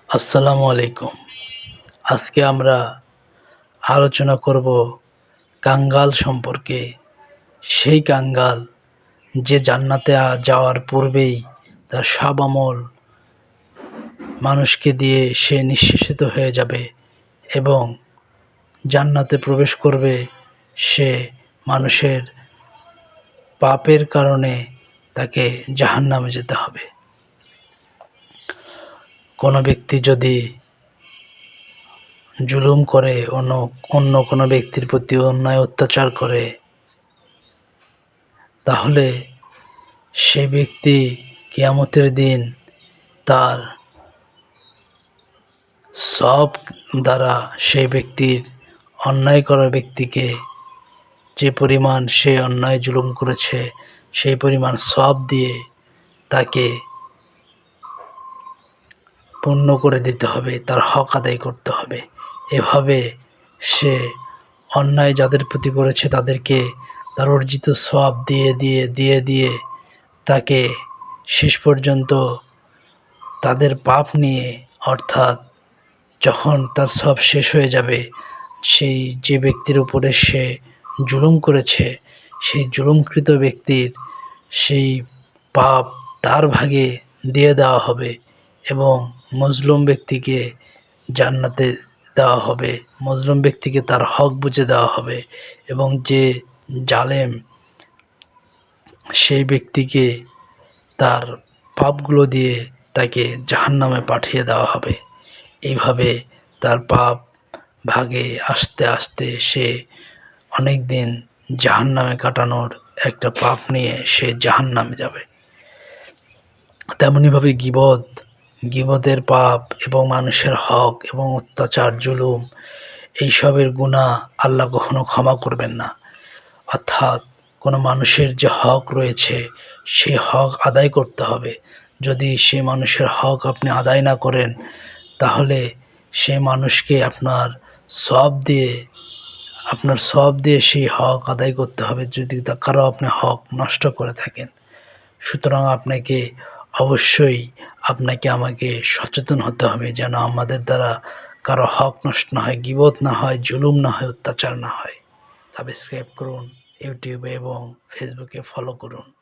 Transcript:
আসসালামু আলাইকুম। আজকে আমরা আলোচনা করব কাঙ্গাল সম্পর্কে। সেই কাঙ্গাল যে জান্নাতে যাওয়ার পূর্বেই তার সব আমল মানুষকে দিয়ে সে নিঃশেষিত হয়ে যাবে এবং জান্নাতে প্রবেশ করবে সে মানুষের পাপের কারণে তাকে জাহান্নামে যেতে হবে। কোনো ব্যক্তি যদি জুলুম করে অন্য কোনো ব্যক্তির প্রতি অন্যায় অত্যাচার করে, তাহলে সে ব্যক্তি কিয়ামতের দিন তার সওয়াব দ্বারা সেই ব্যক্তির অন্যায় করা ব্যক্তিকে যে পরিমাণ সে অন্যায় জুলুম করেছে সেই পরিমাণ সওয়াব দিয়ে তাকে পূর্ণ করে দিতে হবে, তার হক আদায় করতে হবে। এভাবে সে অন্যায় যাদের প্রতি করেছে তাদেরকে তার অর্জিত সওয়াব দিয়ে তাকে শেষ পর্যন্ত তাদের পাপ নিয়ে, অর্থাৎ যখন তার সব শেষ হয়ে যাবে, সেই যে ব্যক্তির উপরে সে জুলুম করেছে সেই জুলুমকৃত ব্যক্তির সেই পাপ তার ভাগে দিয়ে দেওয়া হবে এবং মজলুম ব্যক্তিকে জান্নাতে দেওয়া হবে, মজলুম ব্যক্তিকে তার হক বুঝে দেওয়া হবে এবং যে জালেম সেই ব্যক্তিকে তার পাপগুলো দিয়ে তাকে জাহান্নামে পাঠিয়ে দেওয়া হবে। এইভাবে তার পাপ ভাগে আস্তে আস্তে সে অনেক দিন জাহান্নামে কাটানোর একটা পাপ নিয়ে সে জাহান্নামে যাবে। তেমনিভাবে গীবতের পাপ এবং মানুষের হক এবং অত্যাচার জুলুম এইসবের গুনাহ আল্লাহ কখনো ক্ষমা করবেন না। অর্থাৎ কোনো মানুষের যে হক রয়েছে সেই হক আদায় করতে হবে। যদি সে মানুষের হক আপনি আদায় না করেন তাহলে সে মানুষকে আপনার সওয়াব দিয়ে সেই হক আদায় করতে হবে, যদি কারো আপনি হক নষ্ট করে থাকেন। সুতরাং আমাকে সচেতন হতে হবে যেন আমাদের দ্বারা কারো হক নষ্ট না হয়, গীবত না হয়, জুলুম না হয়, অত্যাচার না হয়। সাবস্ক্রাইব করুন ইউটিউবে এবং ফেসবুকে ফলো করুন।